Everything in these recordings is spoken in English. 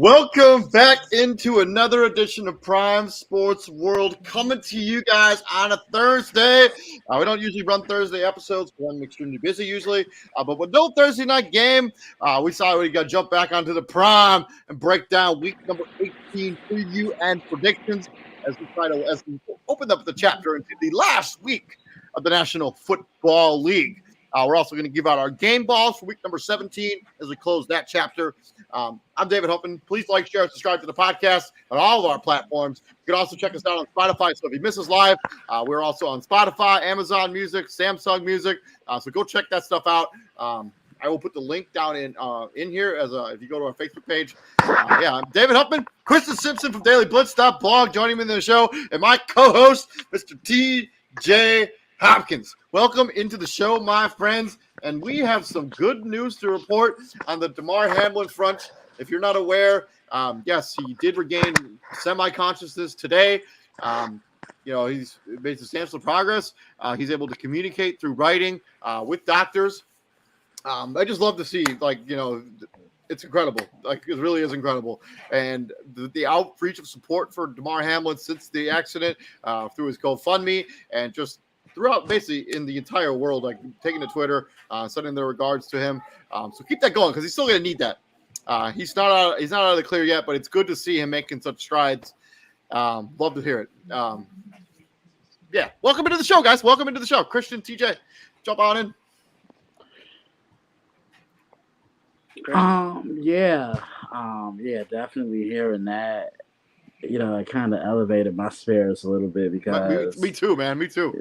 Welcome back into another edition of Prime Sports World, coming to you guys on a Thursday. We don't usually run Thursday episodes because I'm extremely busy usually, but with no Thursday night game, we saw we got to jump back onto the Prime and break down week number 18 preview and predictions as we open up the chapter into the last week of the National Football League. We're also going to give out our game balls for week number 17 as we close that chapter. I'm David Huffman. Please like, share, and subscribe to the podcast on all of our platforms. You can also check us out on Spotify. So if you miss us live, we're also on Spotify, Amazon Music, Samsung Music. So go check that stuff out. I will put the link down in here if you go to our Facebook page. I'm David Huffman, Kristen Simpson from Daily Blitz.blog joining me in the show, and my co-host, Mr. T.J. Hopkins. Welcome into the show, my friends, and we have some good news to report on the Damar Hamlin front. If you're not aware, yes, he did regain semi-consciousness today. He's made substantial progress. He's able to communicate through writing with doctors. I just love to see, it's incredible. It really is incredible. And the outreach of support for Damar Hamlin since the accident through his GoFundMe and just throughout basically in the entire world, taking to Twitter, sending their regards to him. So keep that going because he's still going to need that. He's not out of the clear yet, but it's good to see him making such strides. Love to hear it. Welcome into the show, guys. Welcome into the show. Christian, TJ, jump on in. Definitely hearing that. It kind of elevated my spirits a little bit because me too, man. Me too.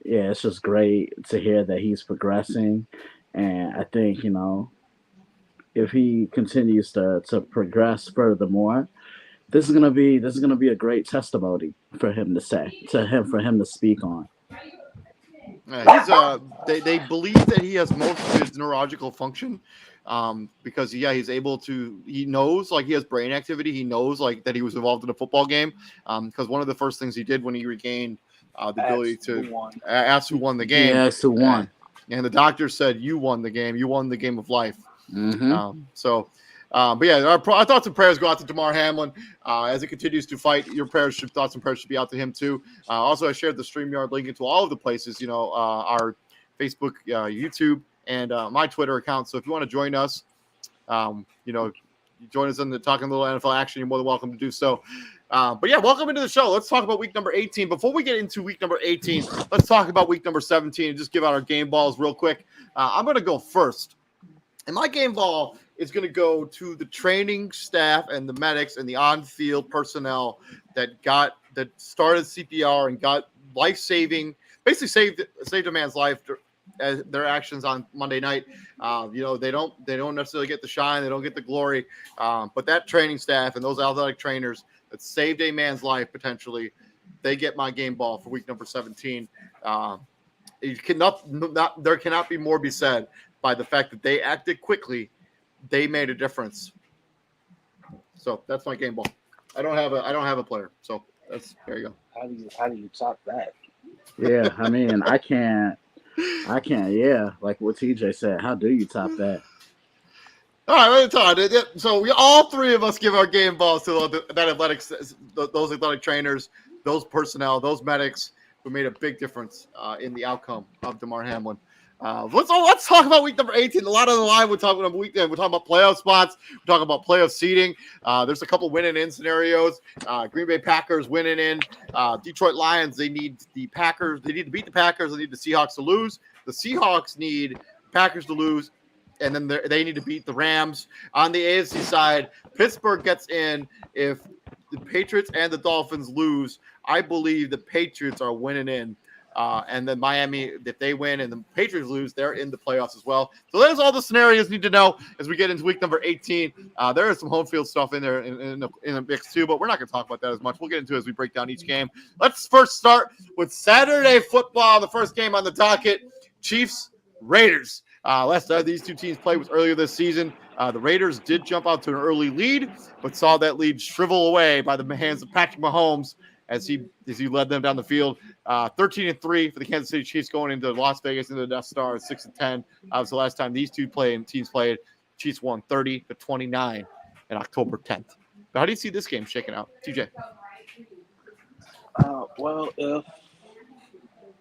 It's just great to hear that he's progressing, and I think if he continues to progress furthermore, this is gonna be a great testimony for him to speak on. They believe that he has most of his neurological function. Because he's able to, he knows he has brain activity. He knows that he was involved in a football game. Because one of the first things he did when he regained the ability to ask who won the game. Yeah, ask who won. And the doctor said, "You won the game. You won the game of life." Mm-hmm. Our thoughts and prayers go out to Damar Hamlin as he continues to fight. Your thoughts and prayers should be out to him too. Also, I shared the StreamYard link into all of the places. Our Facebook, YouTube, and my Twitter account. So if you want to join us, join us in the Talking Little NFL Action, you're more than welcome to do so. Welcome into the show. Let's talk about week number 18. Before we get into week number 18, let's talk about week number 17 and just give out our game balls real quick. I'm going to go first. And my game ball is going to go to the training staff and the medics and the on-field personnel that started CPR and got life-saving, basically saved a man's life as their actions on Monday night. They don't necessarily get the shine, they don't get the glory, but that training staff and those athletic trainers that saved a man's life potentially, they get my game ball for week number 17. There cannot be more be said by the fact that they acted quickly. They made a difference. So that's my game ball. I don't have a player. So there you go. How do you top that? Yeah, I mean, I can't. Yeah, like what TJ said. How do you top that? All right, so all three of us give our game balls to those athletic trainers, those personnel, those medics who made a big difference in the outcome of Damar Hamlin. Let's talk about week number 18. A lot on the line. We're talking about playoff spots. We're talking about playoff seeding. There's a couple winning in scenarios. Green Bay Packers winning in. Detroit Lions, they need to beat the Packers. They need the Seahawks to lose. The Seahawks need Packers to lose, and then they need to beat the Rams. On the AFC side, Pittsburgh gets in. If the Patriots and the Dolphins lose, I believe the Patriots are winning in. And then Miami, if they win and the Patriots lose, they're in the playoffs as well. So there's all the scenarios you need to know as we get into week number 18. There is some home field stuff in there in the mix too, but we're not going to talk about that as much. We'll get into it as we break down each game. Let's first start with Saturday football. The first game on the docket, Chiefs, Raiders. Last time these two teams played was earlier this season. The Raiders did jump out to an early lead, but saw that lead shrivel away by the hands of Patrick Mahomes as he led them down the field. 13-3 for the Kansas City Chiefs going into Las Vegas into the Death Star, 6-10. That was the last time these two teams played. Chiefs won 30-29 on October 10th. But how do you see this game shaking out, TJ? Well, if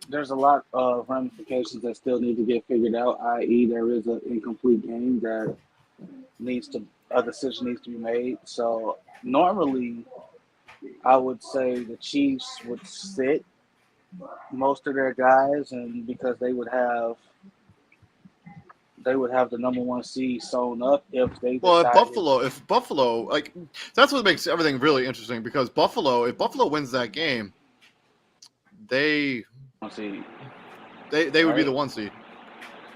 there's a lot of ramifications that still need to get figured out, i.e., there is an incomplete game that a decision needs to be made. So normally, I would say the Chiefs would sit most of their guys, and because they would have the number one seed sewn up if they Well, decided. if Buffalo, like, that's what makes everything really interesting because if Buffalo wins that game, they Seed, they would be the right? one seed.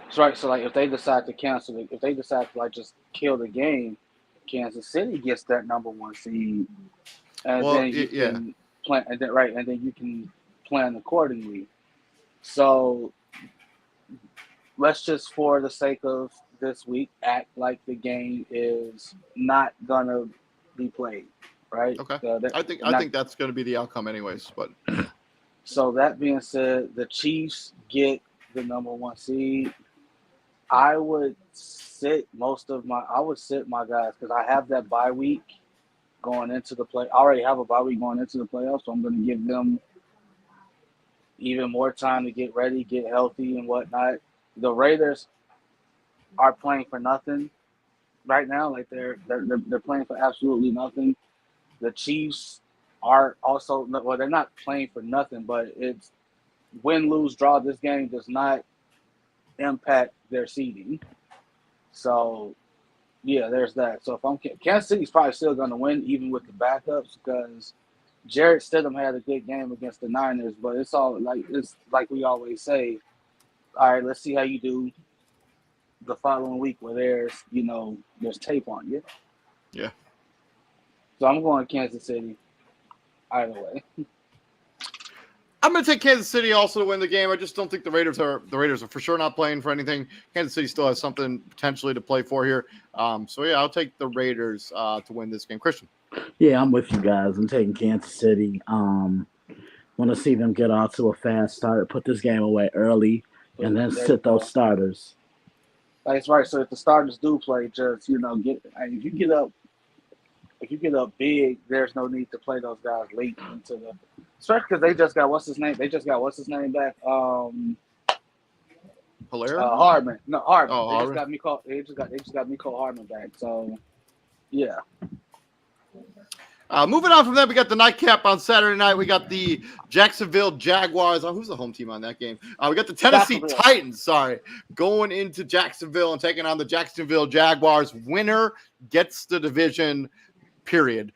That's right. So like, if they decide to cancel it, if they decide to like just kill the game, Kansas City gets that number one seed, and Well, then you yeah. can plan, and then you can plan accordingly. So let's just, for the sake of this week, act like the game is not gonna be played, right? Okay. I Not, think that's going to be the outcome, anyways. But so that being said, the Chiefs get the number one seed. I would sit my guys because I have that bye week going into the play. I already have a bye week going into the playoffs, so I'm going to give them even more time to get ready, get healthy, and whatnot. The Raiders are playing for nothing right now. Like they're playing for absolutely nothing. The Chiefs are also, well, they're not playing for nothing, but it's win, lose, draw. This game does not impact their seeding. So yeah, there's that. So if I'm Kansas City's probably still going to win even with the backups because Jarrett Stidham had a good game against the Niners, but it's like we always say. All right, let's see how you do the following week where there's tape on you. yeah. So I'm going Kansas City either way. I'm going to take Kansas City also to win the game. I just don't think the Raiders are for sure not playing for anything. Kansas City still has something potentially to play for here. So yeah, I'll take the Raiders to win this game. Christian. Yeah, I'm with you guys. I'm taking Kansas City. Want to see them get off to a fast start, put this game away early, and then There you sit those go. starters. That's right. So if the starters do play, just if you get up big, there's no need to play those guys late into the. Especially because they just got what's his name. They just got what's his name back. Hilaire? Hardman. No, Hardman. Oh, They just Hardman. got Miko. They just got Miko Hardman back. So yeah. Moving on from that, we got the nightcap on Saturday night. We got the Jacksonville Jaguars. Who's the home team on that game? We got the Tennessee Titans, going into Jacksonville and taking on the Jacksonville Jaguars. Winner gets the division, period.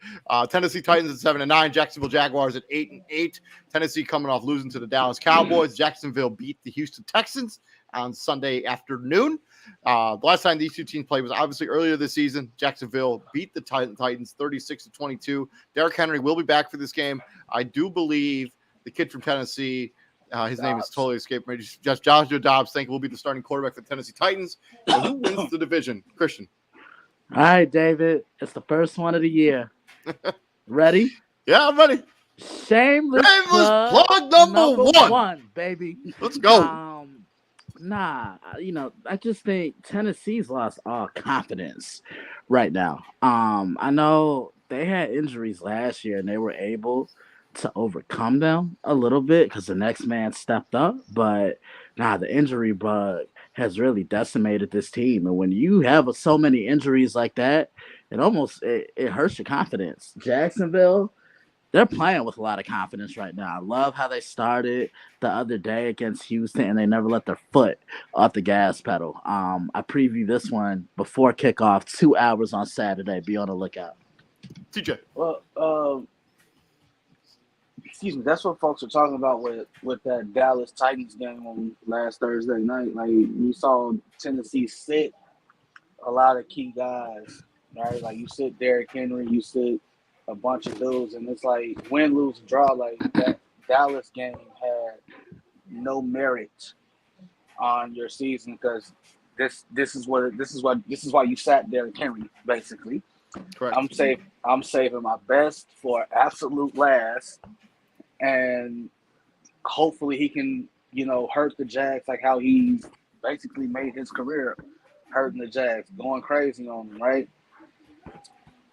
Tennessee Titans at 7-9, Jacksonville Jaguars at 8-8. Tennessee coming off losing to the Dallas Cowboys. Jacksonville beat the Houston Texans on Sunday afternoon. The last time these two teams played was obviously earlier this season. Jacksonville beat the Titans 36-22. Derrick Henry will be back for this game. I do believe the kid from Tennessee, his name is totally escaped me. Just Joshua Dobbs, think will be the starting quarterback for the Tennessee Titans. So who wins the division? Christian. All right, David. It's the first one of the year. Ready? Yeah, I'm ready. Shameless plug number one, baby. Let's go. I just think Tennessee's lost all confidence right now. I know they had injuries last year and they were able to overcome them a little bit because the next man stepped up, but the injury bug has really decimated this team. And when you have so many injuries like that, it hurts your confidence. Jacksonville, they're playing with a lot of confidence right now. I love how they started the other day against Houston, and they never let their foot off the gas pedal. I preview this one before kickoff, 2 hours on Saturday. Be on the lookout. TJ. Well, excuse me. That's what folks are talking about with that Dallas Titans game on last Thursday night. Like you saw Tennessee sit a lot of key guys, right? Like you sit Derrick Henry, you sit a bunch of dudes, and it's like win, lose, draw. Like that Dallas game had no merit on your season because this is why you sat Derrick Henry basically. Correct. I'm saving my best for absolute last, and hopefully he can hurt the Jags like how he's basically made his career hurting the Jags, going crazy on them, right?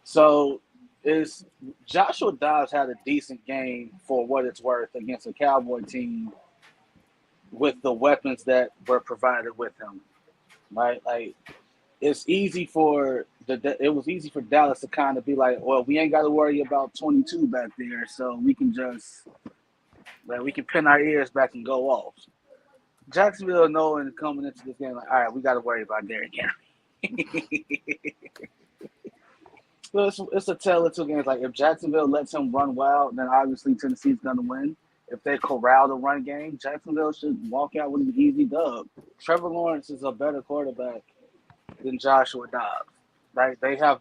So is Joshua Dobbs had a decent game for what it's worth against a Cowboy team with the weapons that were provided with him, right? Like it's easy for it was easy for Dallas to kind of be like, well, we ain't got to worry about 22 back there, so we can just we can pin our ears back and go off. Jacksonville knowing coming into this game, like, all right, we got to worry about Derrick Henry. Well, it's a tale of two games. Like if Jacksonville lets him run wild, then obviously Tennessee's gonna win. If they corral the run game, Jacksonville should walk out with an easy dub. Trevor Lawrence is a better quarterback than Joshua Dobbs. Right?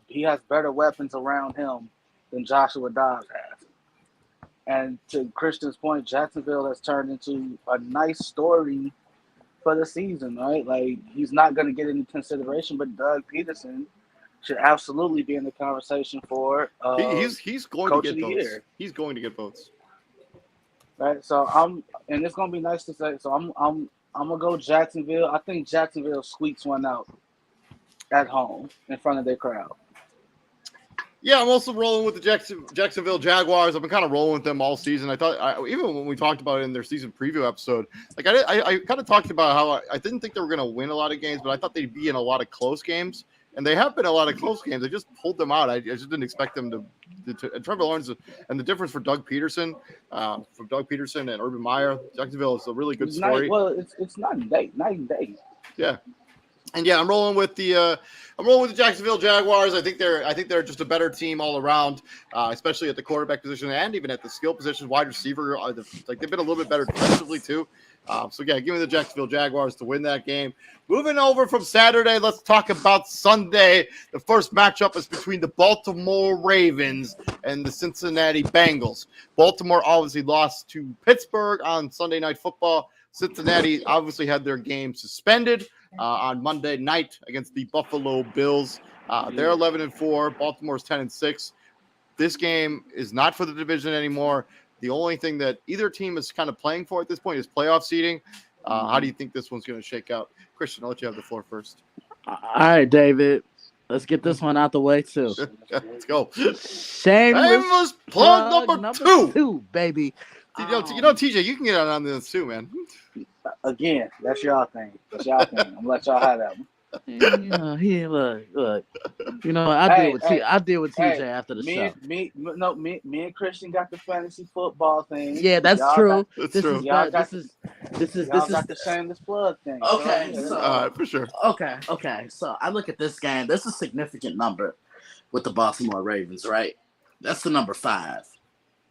He has better weapons around him than Joshua Dobbs has. And to Christian's point, Jacksonville has turned into a nice story for the season, right? Like he's not gonna get any consideration, but Doug Peterson should absolutely be in the conversation for he's going Coach to of get the votes. Year. He's going to get votes. Right. So and it's gonna be nice to say. So I'm gonna go Jacksonville. I think Jacksonville squeaks one out at home in front of their crowd. Yeah, I'm also rolling with the Jacksonville Jaguars. I've been kind of rolling with them all season. I thought, even when we talked about it in their season preview episode, like I kind of talked about how I didn't think they were going to win a lot of games, but I thought they'd be in a lot of close games. And they have been a lot of close games. They just pulled them out. I just didn't expect them to and Trevor Lawrence, and the difference for Doug Peterson, and Urban Meyer, Jacksonville is a really good story. It's night and day. Yeah. And yeah, I'm rolling with the Jacksonville Jaguars. I think they're just a better team all around, especially at the quarterback position and even at the skill position, wide receiver. They've been a little bit better defensively too. So yeah, give me the Jacksonville Jaguars to win that game. Moving over from Saturday, let's talk about Sunday. The first matchup is between the Baltimore Ravens and the Cincinnati Bengals. Baltimore obviously lost to Pittsburgh on Sunday Night Football. Cincinnati obviously had their game suspended on Monday night against the Buffalo Bills. They're 11-4. Baltimore's 10-6. This game is not for the division anymore. The only thing that either team is kind of playing for at this point is playoff seeding. How do you think this one's going to shake out? Christian, I'll let you have the floor first. All right, David. Let's get this one out the way, too. Let's go. Shameless plug number two, baby. You know, TJ, you can get on this too, man. Again, that's y'all thing. I'm going to let y'all have that one. Look. You know, I deal with TJ after the show. Me and Christian got the fantasy football thing. Yeah, that's true. This is the shameless plug thing. Okay, for sure. Okay. So I look at this game. There's a significant number with the Baltimore Ravens, right? That's the number 5.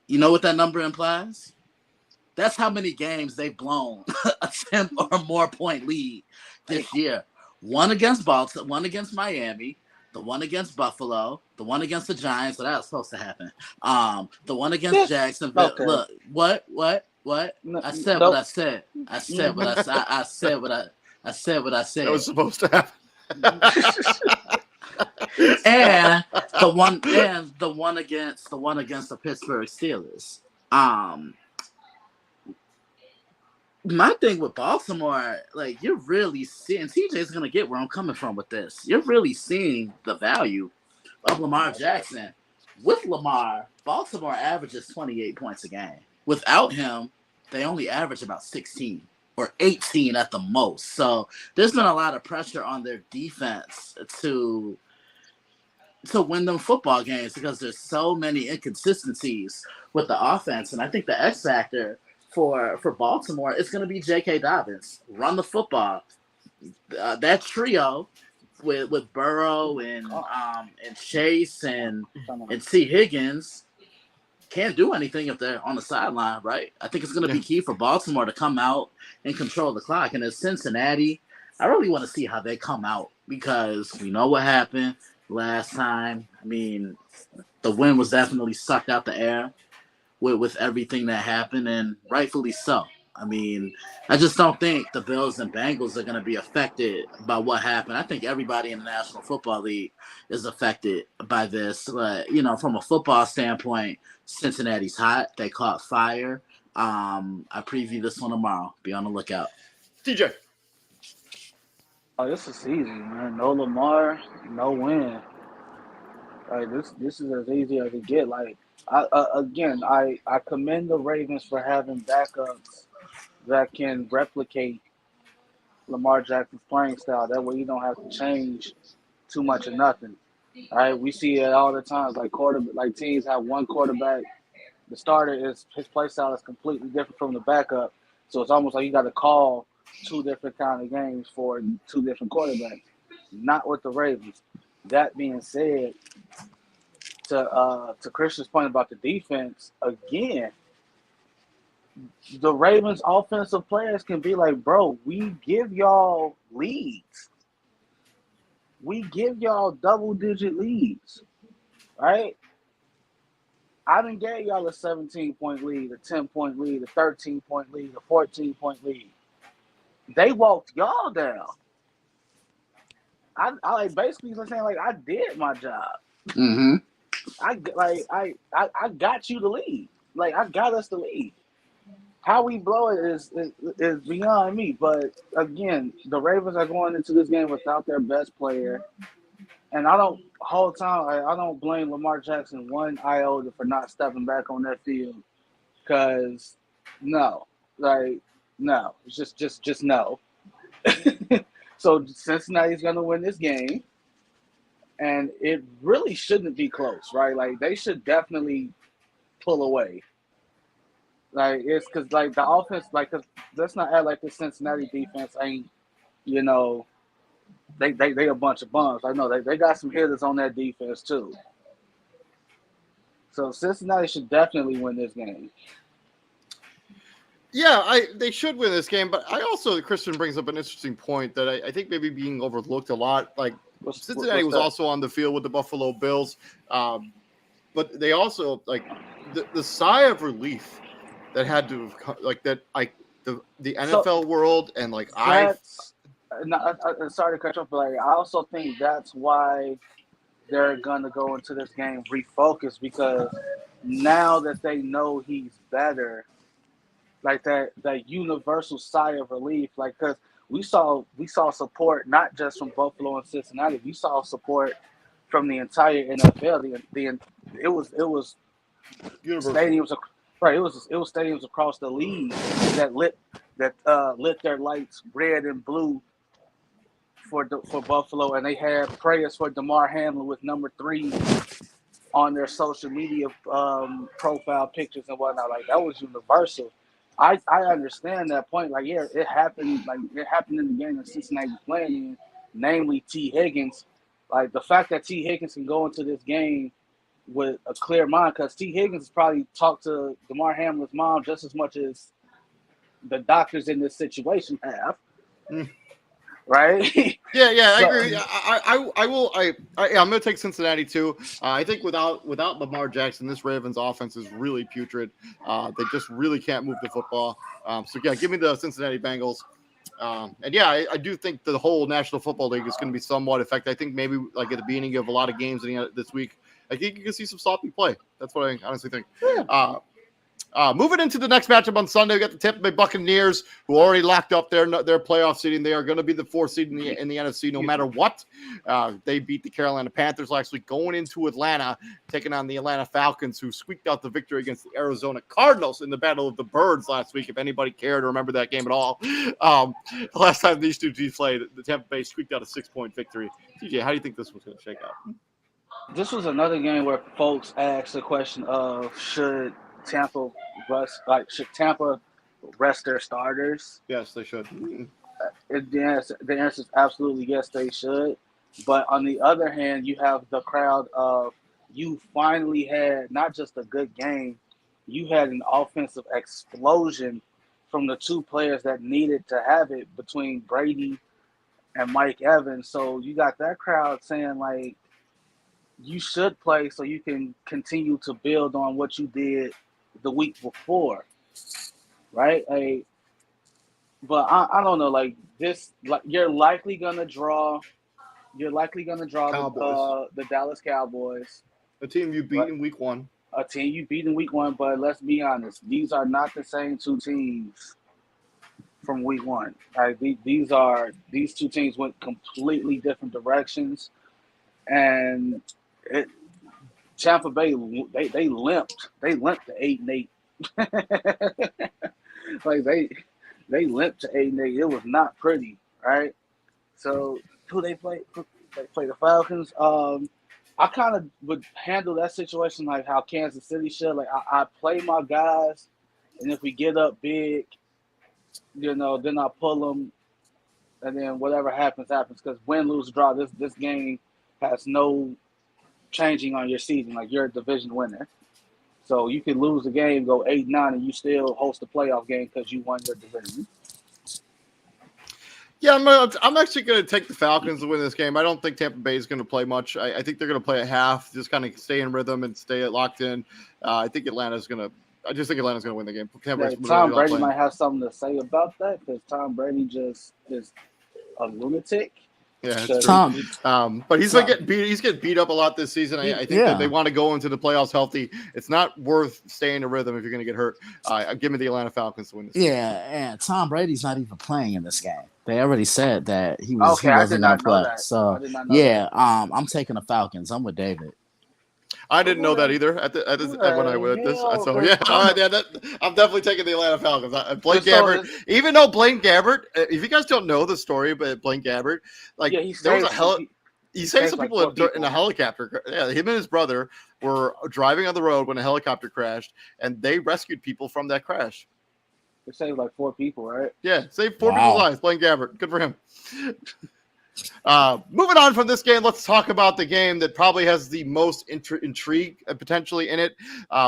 You know what that number implies? That's how many games they've blown a 10 or more point lead this year. One against Baltimore, one against Miami, the one against Buffalo, the one against the Giants. So that was supposed to happen. The one against Jacksonville. Okay. Look, what? I said what I said. I said what I said. That was supposed to happen. and the one against the Pittsburgh Steelers. My thing with Baltimore, like you're really seeing TJ's gonna get where I'm coming from with this. You're really seeing the value of Lamar Jackson. With Lamar, Baltimore averages 28 points a game. Without him, they only average about 16 or 18 at the most. So there's been a lot of pressure on their defense to win them football games because there's so many inconsistencies with the offense. And I think the X factor for Baltimore is going to be J.K. Dobbins. Run the football. That trio with Burrow and Chase and T. Higgins can't do anything if they're on the sideline, right? I think it's going to be key for Baltimore to come out and control the clock. And as Cincinnati, I really want to see how they come out because we know what happened last time. I mean, the wind was definitely sucked out the air with everything that happened, and rightfully so. I mean, I just don't think the Bills and Bengals are going to be affected by what happened. I think everybody in the National Football League is affected by this. But, from a football standpoint, Cincinnati's hot. They caught fire. I preview this one tomorrow. Be on the lookout. TJ. Oh, this is easy, man. No Lamar, no win. Like this is as easy as it get. Like I commend the Ravens for having backups that can replicate Lamar Jackson's playing style. That way you don't have to change too much of nothing. All right, we see it all the times. Like teams have one quarterback. The starter is his play style is completely different from the backup. So it's almost like you got to call two different kind of games for two different quarterbacks. Not with the Ravens. That being said, to Christian's point about the defense, again, the Ravens offensive players can be like, bro, we give y'all leads. We give y'all double digit leads. Right? I done gave y'all a 17-point lead, a 10-point lead, a 13-point lead, a 14-point lead. They walked y'all down. I like basically saying like I did my job. Mm-hmm. I got you the lead. Like I got us the lead. How we blow it is beyond me. But again, the Ravens are going into this game without their best player, and I don't blame Lamar Jackson one iota for not stepping back on that field. Cause no, it's just no. So Cincinnati's gonna win this game, and it really shouldn't be close, right? Like they should definitely pull away. Like it's because like the offense, like cause let's not act like the Cincinnati defense ain't, you know, they a bunch of bums. I know they got some hitters on that defense too. So Cincinnati should definitely win this game. Yeah, they should win this game, but I also Christian brings up an interesting point that I think maybe being overlooked a lot. Like Cincinnati was also on the field with the Buffalo Bills, but they also like the sigh of relief that had to have like that like the NFL world and like sorry to cut you off, but like, I also think that's why they're gonna go into this game refocused because now that they know he's better, like that universal sigh of relief, like because we saw support not just from Buffalo and Cincinnati, we saw support from the entire NFL. It was universal. Stadiums, right? It was stadiums across the league that lit their lights red and blue for Buffalo, and they had prayers for Damar Hamlin with number 3 on their social media profile pictures and whatnot. Like that was universal. I understand that point. Like yeah, it happened. Like it happened in the game that Cincinnati was playing in, namely T. Higgins. Like the fact that T. Higgins can go into this game with a clear mind, because T. Higgins probably talked to Damar Hamlin's mom just as much as the doctors in this situation have. Right? Yeah, I agree. I'm going to take Cincinnati too. I think without Lamar Jackson, this Ravens offense is really putrid. They just really can't move the football. So yeah, give me the Cincinnati Bengals. And yeah, I do think the whole National Football League is going to be somewhat affected. I think maybe like at the beginning of a lot of games this week, I think you can see some sloppy play. That's what I honestly think. Yeah. Moving into the next matchup on Sunday, we got the Tampa Bay Buccaneers, who already locked up their playoff seeding. They are going to be the 4th seed in the NFC no matter what. They beat the Carolina Panthers last week, going into Atlanta, taking on the Atlanta Falcons, who squeaked out the victory against the Arizona Cardinals in the Battle of the Birds last week, if anybody cared to remember that game at all. The last time these two teams played, the Tampa Bay squeaked out a 6-point victory. TJ, how do you think this was going to shake out? This was another game where folks asked the question of should Tampa rest their starters? Yes, they should. The answer is absolutely yes, they should. But on the other hand, you have the crowd of you finally had not just a good game, you had an offensive explosion from the two players that needed to have it between Brady and Mike Evans. So you got that crowd saying like, you should play so you can continue to build on what you did the week before, right? But I don't know, like this, like you're likely gonna draw the Dallas Cowboys, a team you beat in week 1. A team you beat in week 1, but let's be honest, these are not the same two teams from week one. Like these two teams went completely different directions, and it, Tampa Bay they limped to 8-8. Like they limped to 8-8. It was not pretty, right? So who they play? They play the Falcons. I kind of would handle that situation like how Kansas City should. Like I play my guys, and if we get up big, then I pull them, and then whatever happens happens. Because win, lose, draw, this game has no changing on your season. Like you're a division winner, so you can lose the game, go 8-9, and you still host a playoff game because you won your division. Yeah, I'm actually going to take the Falcons to win this game. I don't think Tampa Bay is going to play much. I think they're going to play at half, just kind of stay in rhythm and stay locked in. I just think Atlanta's going to win the game. Tom Brady might have something to say about that because Tom Brady just is a lunatic. Yeah, So Tom. but he's getting beat. He's getting beat up a lot this season. I think that they want to go into the playoffs healthy. It's not worth staying in rhythm if you're going to get hurt. Give me the Atlanta Falcons to win this. Yeah, and Tom Brady's not even playing in this game. They already said that he wasn't going to play. So yeah, I'm taking the Falcons. I'm with David. I didn't know that either when I went this. So yeah, all right, yeah, I'm definitely taking the Atlanta Falcons. Blaine Gabbert, even though Blaine Gabbert, if you guys don't know the story about Blaine Gabbert, like there was he saved some people in a helicopter. Yeah, him and his brother were driving on the road when a helicopter crashed, and they rescued people from that crash. They saved like 4 people, right? Yeah, saved 4 people's lives. Blaine Gabbert, good for him. Moving on from this game, let's talk about the game that probably has the most intrigue potentially in it.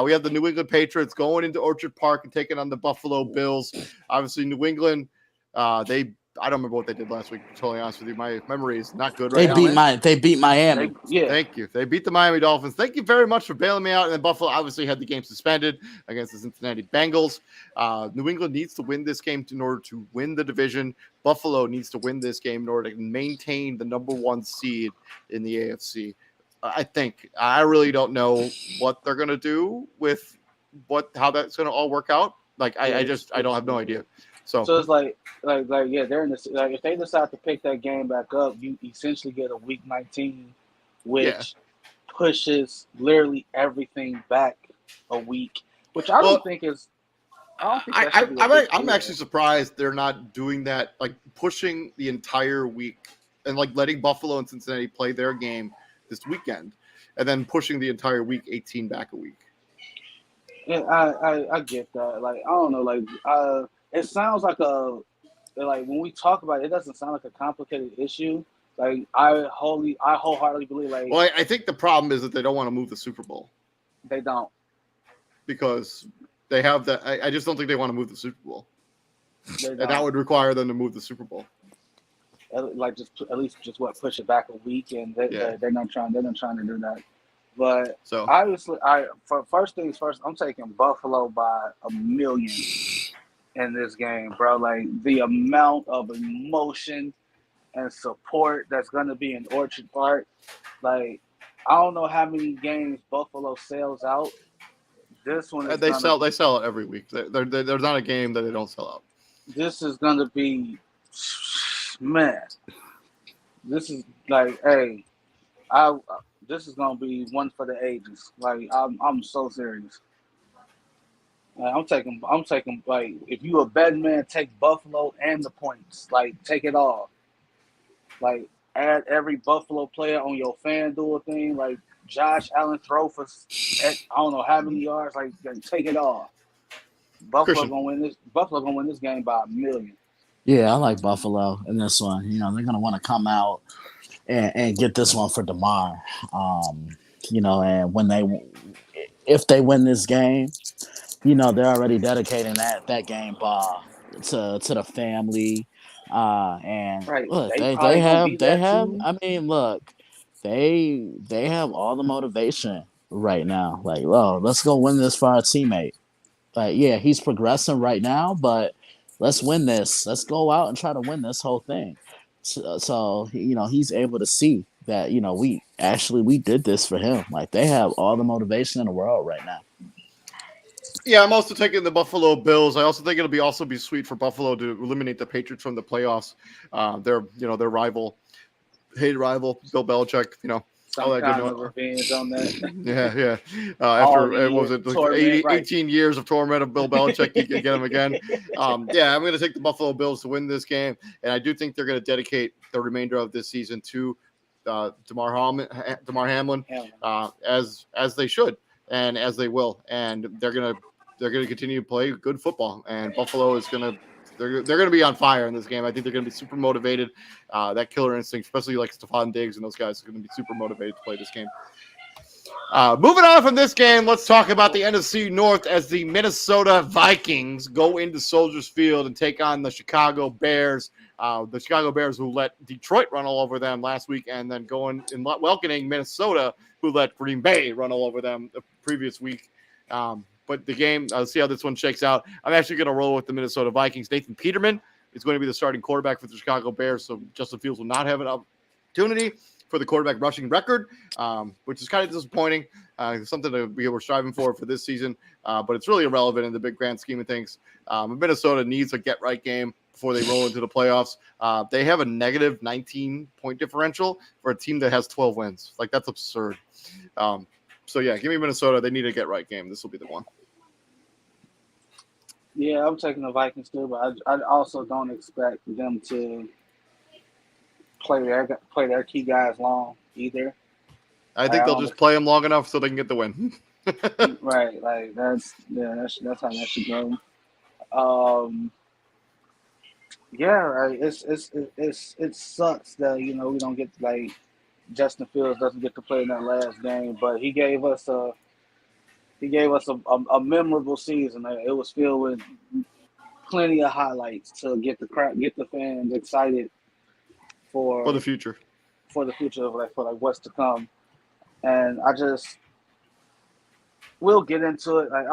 We have the New England Patriots going into Orchard Park and taking on the Buffalo Bills. Obviously, New England, I don't remember what they did last week. To be totally honest with you, my memory is not good right now. They beat Miami. Thank you. They beat the Miami Dolphins. Thank you very much for bailing me out. And then Buffalo obviously had the game suspended against the Cincinnati Bengals. New England needs to win this game in order to win the division. Buffalo needs to win this game in order to maintain the number 1 seed in the AFC. I really don't know what they're gonna do with how that's gonna all work out. Like I don't have no idea. So it's like yeah, they're in this. Like if they decide to pick that game back up, you essentially get a week 19, which pushes literally everything back a week, which I don't think is. I'm actually surprised they're not doing that, like pushing the entire week and like letting Buffalo and Cincinnati play their game this weekend, and then pushing the entire week 18 back a week. Yeah, I get that. Like I don't know, like it sounds like when we talk about it, it doesn't sound like a complicated issue. Like I wholeheartedly believe Well, I think the problem is that they don't want to move the Super Bowl. They don't. Because they have that. I just don't think they want to move the Super Bowl. And that would require them to move the Super Bowl. Like at least push it back a week, and they're not trying to do that. But so obviously, for first things first, I'm taking Buffalo by 1,000,000 in this game, bro. Like the amount of emotion and support that's gonna be in Orchard Park. Like I don't know how many games Buffalo sells out. This one they sell it every week. There's not a game that they don't sell out. This is gonna be, man. This is like, hey, this is gonna be one for the ages. Like I'm so serious. I'm taking like if you a betting man, take Buffalo and the points. Like take it all. Like add every Buffalo player on your FanDuel thing. Like Josh Allen throw for I don't know how many yards. Like take it all. Buffalo gonna win this game by 1,000,000. Yeah, I like Buffalo in this one. You know they're gonna want to come out and get this one for Damar. You know, and if they win this game, you know they're already dedicating that game ball to the family. And right. Look, they have. I mean, look, they have all the motivation right now. Like, oh, let's go win this for our teammate. Like, yeah, he's progressing right now, but let's win this. Let's go out and try to win this whole thing. So you know, he's able to see that, you know, we did this for him. Like, they have all the motivation in the world right now. Yeah, I'm also taking the Buffalo Bills. I also think it'll also be sweet for Buffalo to eliminate the Patriots from the playoffs. Their rival, hated rival, Bill Belichick. All Some that good kind noise. of revenge on that. Yeah, yeah. All After the what was years it, of like torment, right? 18 years of torment of Bill Belichick, he can get him again. Yeah, I'm going to take the Buffalo Bills to win this game, and I do think they're going to dedicate the remainder of this season to Damar Hamlin, as they should and as they will, and they're gonna continue to play good football, and Buffalo is gonna. They're going to be on fire in this game. I think they're going to be super motivated. That killer instinct, especially like Stephon Diggs and those guys, are going to be super motivated to play this game. Moving on from this game, let's talk about the NFC North as the Minnesota Vikings go into Soldiers Field and take on the Chicago Bears. The Chicago Bears who let Detroit run all over them last week, and then going and welcoming Minnesota who let Green Bay run all over them the previous week. But the game, I'll see how this one shakes out. I'm actually going to roll with the Minnesota Vikings. Nathan Peterman is going to be the starting quarterback for the Chicago Bears, so Justin Fields will not have an opportunity for the quarterback rushing record, which is kind of disappointing. Something that we were striving for this season, but it's really irrelevant in the big grand scheme of things. Minnesota needs a get-right game before they roll into the playoffs. They have a negative 19-point differential for a team that has 12 wins. Like, that's absurd. So, yeah, give me Minnesota. They need a get-right game. This will be the one. Yeah, I'm taking the Vikings too, but I also don't expect them to play their key guys long either. I think they'll just play them long enough so they can get the win. Right, like that's how that should go. Yeah, like, it sucks that we don't get like Justin Fields doesn't get to play in that last game, but he gave us a memorable season. It was filled with plenty of highlights to get the fans excited for the future for what's to come. And we'll get into it. Like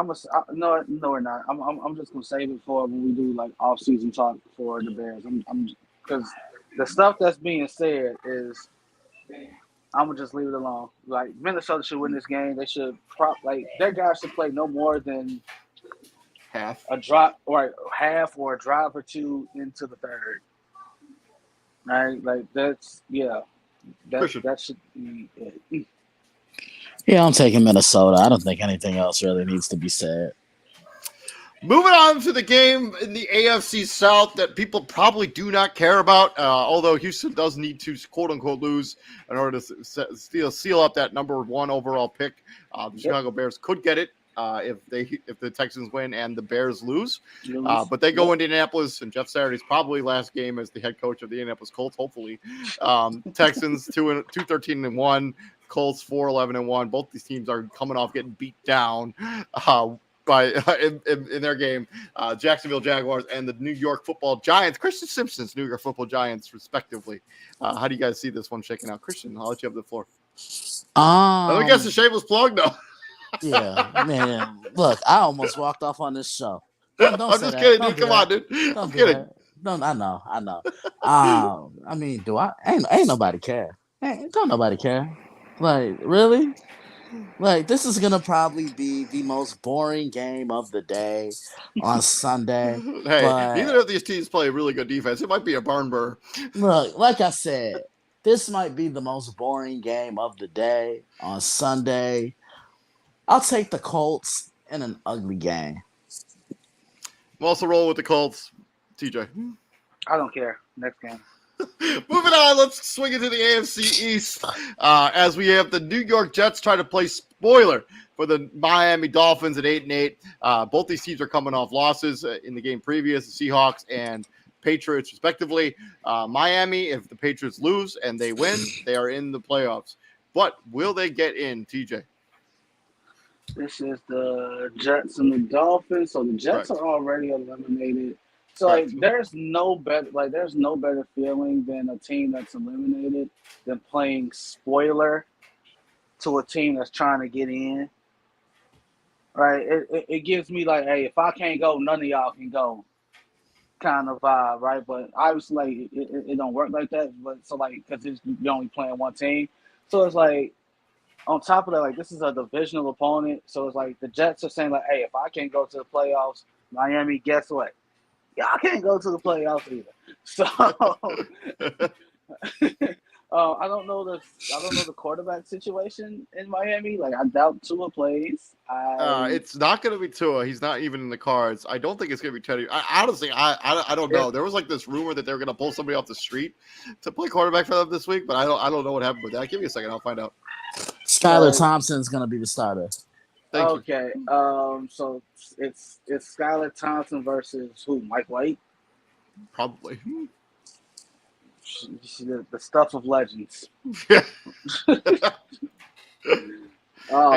no, we're not. I'm just gonna save it for when we do like off season talk for the Bears. I'm because the stuff that's being said is I'm gonna just leave it alone. Like Minnesota should win this game. They should their guys should play no more than half or a drive or two into the third. Right, like that should be it. Yeah, I'm taking Minnesota. I don't think anything else really needs to be said. Moving on to the game in the AFC South that people probably do not care about, although Houston does need to quote-unquote lose in order to seal up that number one overall pick. The Chicago Bears could get it if the Texans win and the Bears lose. But they go into Indianapolis, and Jeff Saturday's probably last game as the head coach of the Indianapolis Colts, hopefully. Texans 2-13-1, Colts 4-11-1. Both these teams are coming off getting beat down in their game. Jacksonville Jaguars and the New York Football Giants, Christian Simpson's New York Football Giants, respectively. How do you guys see this one shaking out? Christian, I'll let you have the floor. I guess a shameless plug, though. Yeah, man. Look, I almost walked off on this show. Don't I'm just kidding, dude. Come on, dude. I'm kidding. I know. I mean, ain't nobody care. Don't nobody care. Like, really? Like, this is gonna probably be the most boring game of the day on Sunday. Hey, neither of these teams play really good defense. It might be a barn burner. Look, like I said, this might be the most boring game of the day on Sunday. I'll take the Colts in an ugly game. I'm also rolling with the Colts. TJ. I don't care. Next game. Moving on, let's swing into the AFC East as we have the New York Jets try to play spoiler for the Miami Dolphins at 8-8. Both these teams are coming off losses in the game previous, the Seahawks and Patriots, respectively. Miami, if the Patriots lose and they win, they are in the playoffs. But will they get in, TJ? This is the Jets and the Dolphins. So the Jets are already eliminated. So there's no better feeling than a team that's eliminated than playing spoiler to a team that's trying to get in. Right? It gives me like, hey, if I can't go, none of y'all can go, kind of vibe, right? But obviously, like it don't work like that. But so like because you're only playing one team, so it's like on top of that, like this is a divisional opponent, so it's like the Jets are saying like, hey, if I can't go to the playoffs, Miami, guess what? Y'all can't go to the playoffs either. So I don't know the quarterback situation in Miami. Like I doubt Tua plays. It's not going to be Tua. He's not even in the cards. I don't think it's going to be Teddy. Honestly, I don't know. There was like this rumor that they were going to pull somebody off the street to play quarterback for them this week, but I don't know what happened with that. Give me a second. I'll find out. Skylar Thompson's going to be the starter. Thank you. So it's Skylar Thompson versus who? Mike White? Probably. The stuff of legends. Hey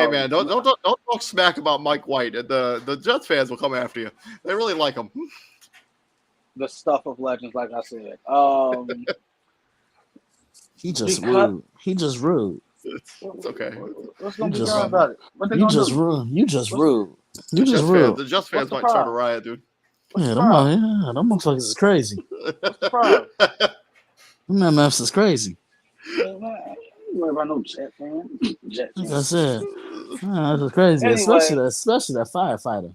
man, don't talk smack about Mike White. The Jets fans will come after you. They really like him. The stuff of legends, like I said. He just rude. It's okay. What's gonna be done about it? You just rude. The Jets fans might start a riot, dude. Yeah, them motherfuckers is crazy. What's the problem? Them MFs is crazy. Man, I ain't worried about no Jet fan. Like I said, that's crazy. Anyway, especially that firefighter.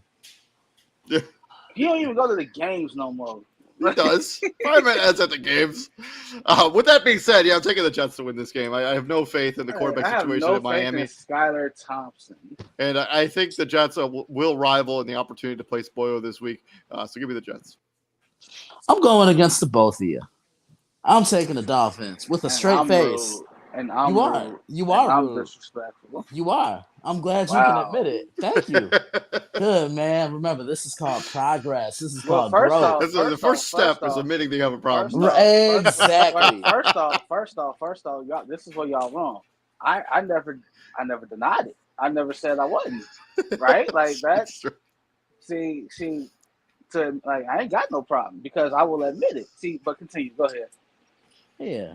Yeah. He don't even go to the games no more. He does. Fireman ends at the games. With that being said, yeah, I'm taking the Jets to win this game. I have no faith in the quarterback situation at Miami. Skylar Thompson. And I think the Jets will rival in the opportunity to play spoiler this week. So give me the Jets. I'm going against the both of you. I'm taking the Dolphins with a straight face. Rude. And I'm You are I'm rude. disrespectful. You are. I'm glad you can admit it. Thank you. Good, man. Remember, this is called progress. This is called growth. The first step is admitting that you have a problem. Exactly. First off, y'all, this is where y'all wrong. I never denied it. I never said I wasn't. Right? Like that. See, I ain't got no problem because I will admit it. See, but continue. Go ahead. Yeah.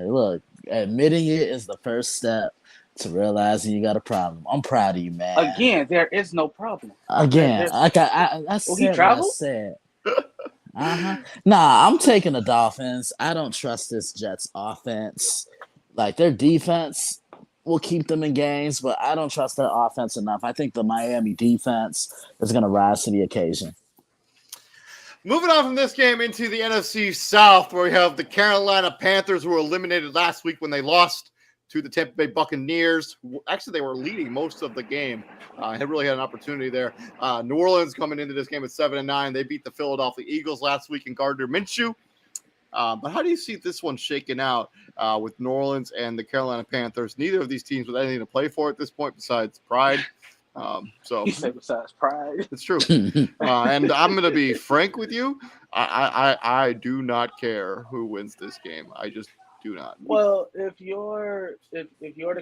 Look, admitting it is the first step to realizing you got a problem. I'm proud of you, man. Again, there is no problem. Again, I said what I said. Nah, I'm taking the Dolphins. I don't trust this Jets offense. Like their defense will keep them in games, but I don't trust their offense enough. I think the Miami defense is going to rise to the occasion. Moving on from this game into the NFC South, where we have the Carolina Panthers, who were eliminated last week when they lost to the Tampa Bay Buccaneers. Actually, they were leading most of the game. Had really had an opportunity there. New Orleans coming into this game at 7-9. They beat the Philadelphia Eagles last week in Gardner Minshew. But how do you see this one shaking out with New Orleans and the Carolina Panthers? Neither of these teams with anything to play for at this point besides pride. So you say besides pride, it's true. And I'm going to be frank with you. I do not care who wins this game. I just do not. Well, if you're the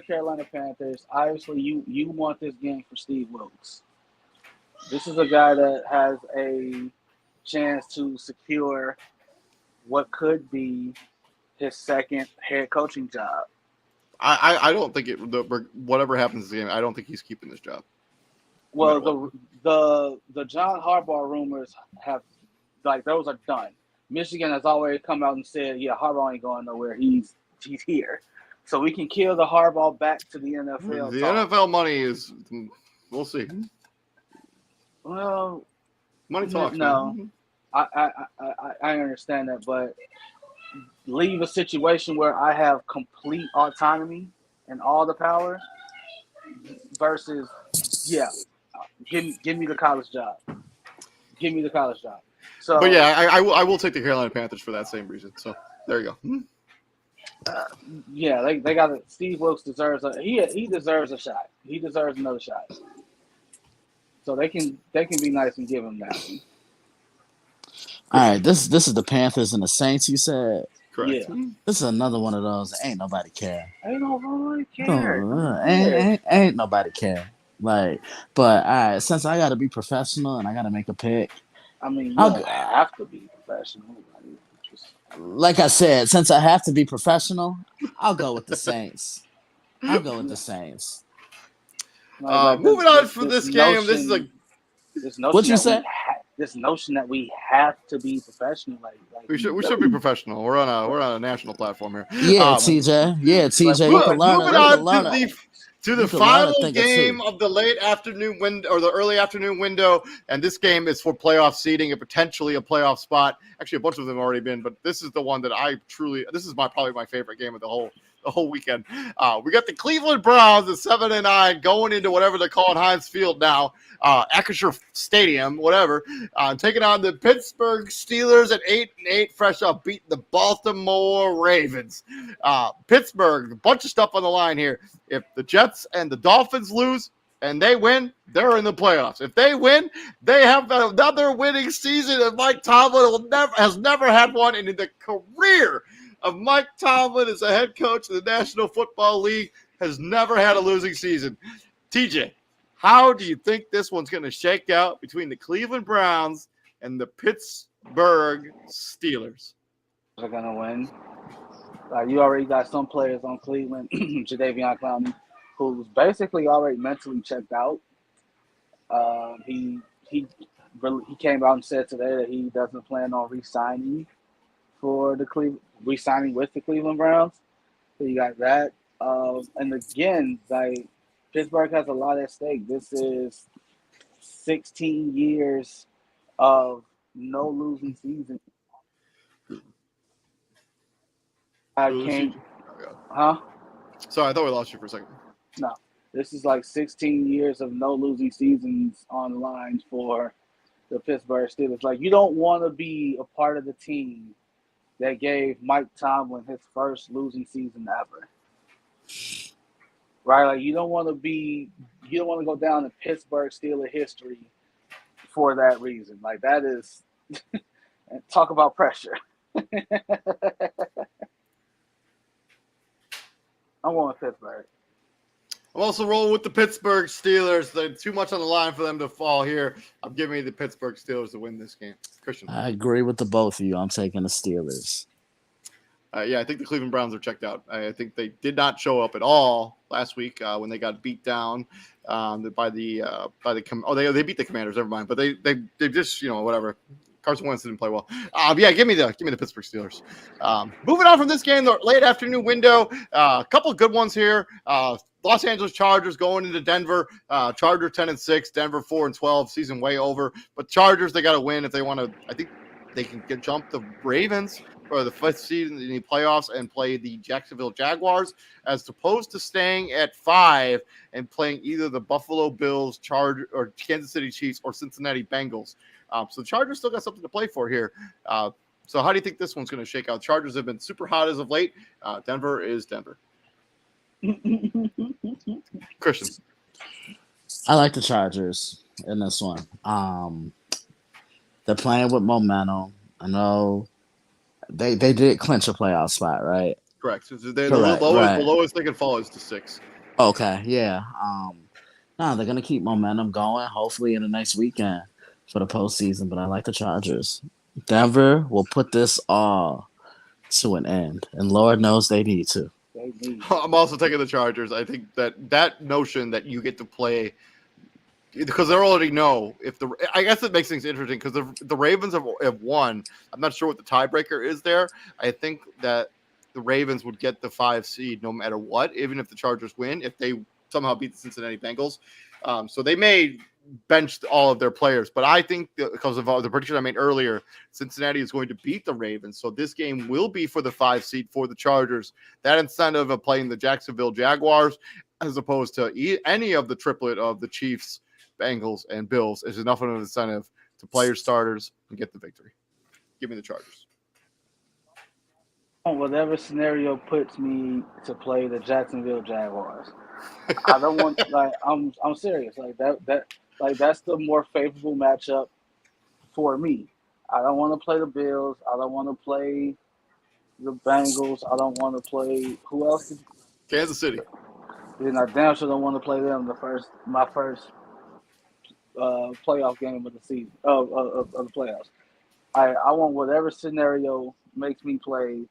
Carolina Panthers, obviously you want this game for Steve Wilkes. This is a guy that has a chance to secure what could be his second head coaching job. I don't think whatever happens in this game, I don't think he's keeping this job. Well, the John Harbaugh rumors have, like, those are done. Michigan has already come out and said, yeah, Harbaugh ain't going nowhere. He's here. So we can kill the Harbaugh back to the NFL. The NFL money is, we'll see. Well, money talks. No, I understand that, but leave a situation where I have complete autonomy and all the power versus, yeah, give me the college job. Give me the college job. So, but yeah, I will take the Carolina Panthers for that same reason. So there you go. Yeah, they got it. Steve Wilkes deserves he deserves a shot. He deserves another shot. So they can be nice and give him that one. All right, this is the Panthers and the Saints. You said. Correct. Yeah. This is another one of those. Ain't nobody care. Ain't nobody care. Ain't nobody care. Like, but all right, since I got to be professional and I got to make a pick. I mean, you don't have to be professional. Like I said, since I have to be professional, I'll go with the Saints. Moving on from this game, this is this notion. What you say? This notion that we have to be professional, like we should be professional. We're on a national platform here. Yeah, TJ. Yeah, TJ. Moving on to the to the You could learn a final thing or game two. of the late afternoon window or the early afternoon window. And this game is for playoff seeding and potentially a playoff spot. Actually, a bunch of them have already been, but this is the one that this is probably my favorite game of the whole weekend. We got the Cleveland Browns at 7-9 going into whatever they're calling Heinz Field now, Acrisure Stadium, whatever, taking on the Pittsburgh Steelers at 8-8, fresh off beating the Baltimore Ravens. Pittsburgh, a bunch of stuff on the line here. If the Jets and the Dolphins lose and they win, they're in the playoffs. If they win, they have another winning season, and Mike Tomlin has never had one in the career of Mike Tomlin as a head coach of the National Football League, has never had a losing season. TJ, how do you think this one's going to shake out between the Cleveland Browns and the Pittsburgh Steelers? They're going to win. You already got some players on Cleveland, Jadeveon Clowney, who's basically already mentally checked out. He came out and said today that he doesn't plan on re-signing with the Cleveland Browns. So you got that. And again, like, Pittsburgh has a lot at stake. This is 16 years of no losing season. Huh? Sorry, I thought we lost you for a second. No. This is like 16 years of no losing seasons on the line for the Pittsburgh Steelers. Like, you don't want to be a part of the team that gave Mike Tomlin his first losing season ever. Right? Like, you don't want to go down in Pittsburgh Steelers history for that reason. Like, that is talk about pressure. I'm going with Pittsburgh. I'm also rolling with the Pittsburgh Steelers. There's too much on the line for them to fall here. I'm giving you the Pittsburgh Steelers to win this game. Christian. I agree with the both of you. I'm taking the Steelers. Yeah, I think the Cleveland Browns are checked out. I think they did not show up at all last week when they got beat down by the they beat the Commanders. Never mind, but they just whatever. Carson Wentz didn't play well. Yeah, give me the Pittsburgh Steelers. Moving on from this game, the late afternoon window. A couple of good ones here. Los Angeles Chargers going into Denver. Chargers 10-6, Denver 4-12. Season way over, but Chargers, they got to win if they want to. I think they can jump the Ravens for the fifth seed in the playoffs and play the Jacksonville Jaguars, as opposed to staying at 5 and playing either the Buffalo Bills, or Kansas City Chiefs, or Cincinnati Bengals. So the Chargers still got something to play for here. So how do you think this one's going to shake out? Chargers have been super hot as of late. Denver is Denver. Christian. I like the Chargers in this one. They're playing with momentum. I know they did clinch a playoff spot, right? Correct. So the lowest they can fall is to 6. Okay, yeah. They're gonna keep momentum going. Hopefully in the next weekend for the postseason. But I like the Chargers. Denver will put this all to an end, and Lord knows they need to. I'm also taking the Chargers. I think that notion that you get to play, because they already know I guess it makes things interesting because the Ravens have won. I'm not sure what the tiebreaker is there. I think that the Ravens would get the 5 seed no matter what, even if the Chargers win, if they somehow beat the Cincinnati Bengals. So they may bench all of their players, but I think because of the prediction I made earlier, Cincinnati is going to beat the Ravens. So this game will be for the 5 seed for the Chargers. That incentive of playing the Jacksonville Jaguars, as opposed to any of the triplet of the Chiefs, Bengals, and Bills, is enough of an incentive to play your starters and get the victory. Give me the Chargers. Whatever scenario puts me to play the Jacksonville Jaguars. I don't want I'm serious. That's the more favorable matchup for me. I don't want to play the Bills. I don't want to play the Bengals. I don't want to play who else? Kansas City. Then I damn sure don't want to play them my first playoff game of the season of the playoffs. I want whatever scenario makes me play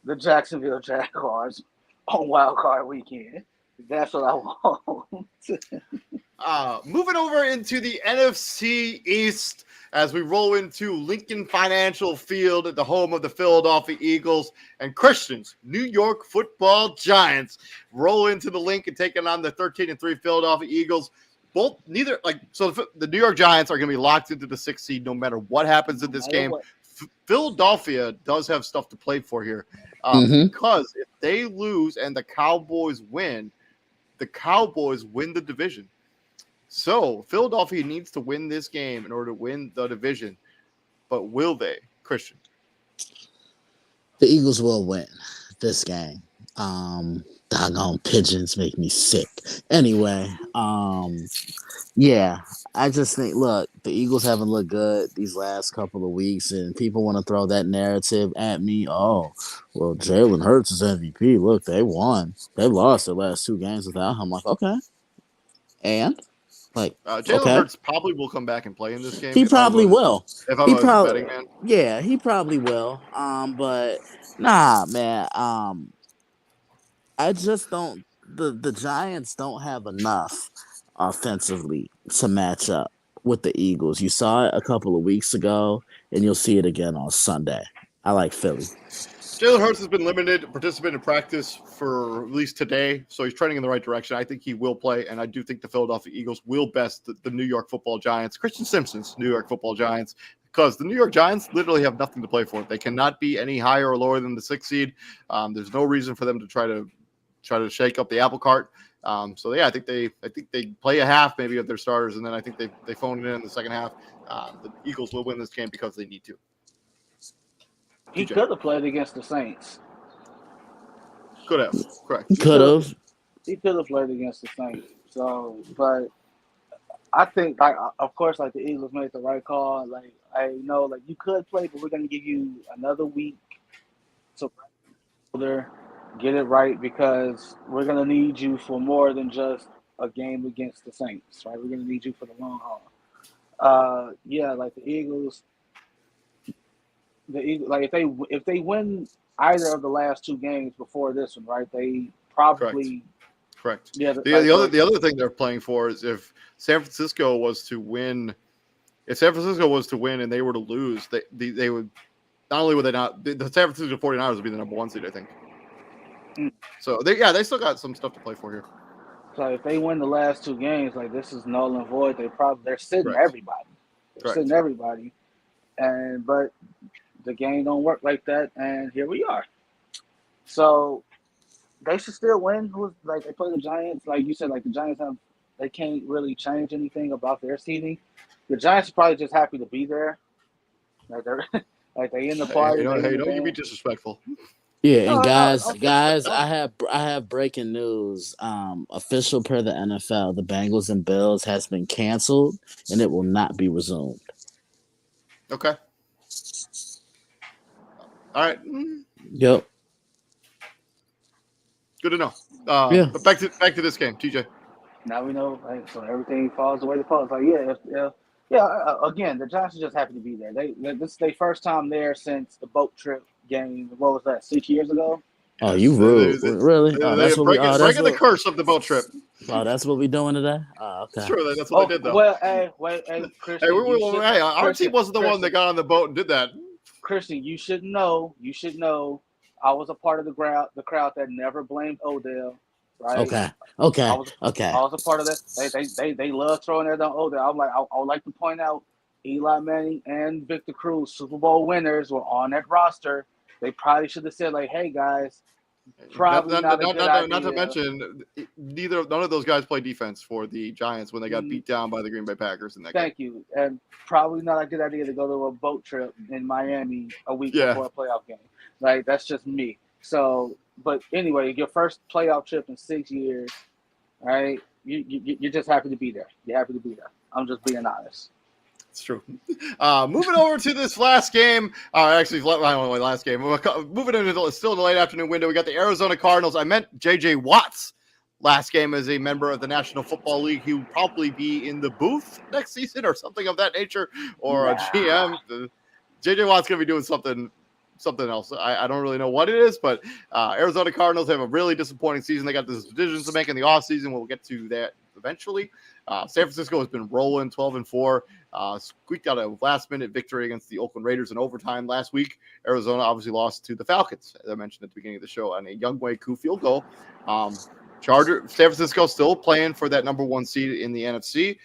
the Jacksonville Jaguars on Wild Card Weekend. That's what I want. Moving over into the NFC East, as we roll into Lincoln Financial Field at the home of the Philadelphia Eagles and Christian's New York Football Giants roll into the link and taking on the 13-3 Philadelphia Eagles. The New York Giants are going to be locked into the 6th seed no matter what happens in this game. Philadelphia does have stuff to play for here because if they lose and the Cowboys win the division. So Philadelphia needs to win this game in order to win the division. But will they, Christian? The Eagles will win this game. Doggone pigeons make me sick. Anyway, yeah, I just think, look, the Eagles haven't looked good these last couple of weeks, and people want to throw that narrative at me. Oh, well, Jalen Hurts is MVP. Look, they won. They lost their last 2 games without him. I'm like, okay. And? Jalen Hurts probably will come back and play in this game. He probably will. If I was a betting man. Yeah, he probably will. But nah, man. I just don't. The Giants don't have enough offensively to match up with the Eagles. You saw it a couple of weeks ago, and you'll see it again on Sunday. I like Philly. Jalen Hurts has been limited to participate in practice for at least today, so he's trending in the right direction. I think he will play, and I do think the Philadelphia Eagles will best the New York Football Giants, Christian Simpson's New York Football Giants, because the New York Giants literally have nothing to play for. They cannot be any higher or lower than the 6th seed. There's no reason for them to try to shake up the apple cart. So yeah, I think they play a half maybe of their starters, and then I think they phone it in the second half. The Eagles will win this game because they need to. He could have played against the Saints. Could have, correct. He could have played against the Saints. So, but I think, of course, the Eagles made the right call. I know, you could play, but we're going to give you another week to get it right because we're going to need you for more than just a game against the Saints, right? We're going to need you for the long haul. The Eagles. If they win either of the last 2 games before this one, right? They probably correct. Yeah. The other thing they're playing for is if San Francisco was to win, and they were to lose, they would not only would they not the San Francisco 49ers would be the number 1 seed, I think. So they still got some stuff to play for here. So if they win the last 2 games, this is null and void. They're sitting everybody. Sitting everybody, but the game don't work like that, and here we are. So they should still win. They play the Giants, like you said. The Giants they can't really change anything about their seeding. The Giants are probably just happy to be there. They're they in the party. Don't you be disrespectful. Yeah, and guys, I have breaking news. Official per the NFL, the Bengals and Bills has been canceled, and it will not be resumed. Okay. All right. Yep. Good to know. But back to this game, TJ. Now we know, so everything falls the way it falls. Again, the Giants are just happy to be there. This is their first time there since the boat trip game. What was that? 6 years ago. Oh, you rude. Really? That's breaking the curse of the boat trip. Oh, that's what we doing today? Oh, okay. Sure, that's what they did, though. Well, hey, Christian. Our team wasn't the one that got on the boat and did that. Christian, you should know. I was a part of the crowd that never blamed Odell. Right? Okay. I was a part of that. They love throwing that on Odell. I'm I would like to point out Eli Manning and Victor Cruz, Super Bowl winners, were on that roster. They probably should have said, hey guys, probably not a good idea. Not to mention, none of those guys play defense for the Giants when they got beat down by the Green Bay Packers in that game. Thank you. And probably not a good idea to go to a boat trip in Miami a week before a playoff game. That's just me. So, but anyway, your first playoff trip in 6 years, right? You're just happy to be there. You're happy to be there. I'm just being honest. It's true. Moving over to this last game. Last game. Moving into still in the late afternoon window, we got the Arizona Cardinals. I meant J.J. Watt's last game as a member of the National Football League. He will probably be in the booth next season or something of that nature, or a GM. J.J. Watt's going to be doing something else. I don't really know what it is, but Arizona Cardinals have a really disappointing season. They got this decisions to make in the offseason. We'll get to that eventually. San Francisco has been rolling 12-4. Squeaked out a last-minute victory against the Oakland Raiders in overtime last week. Arizona obviously lost to the Falcons, as I mentioned at the beginning of the show, on a Younghoe Koo field goal. San Francisco still playing for that number 1 seed in the NFC.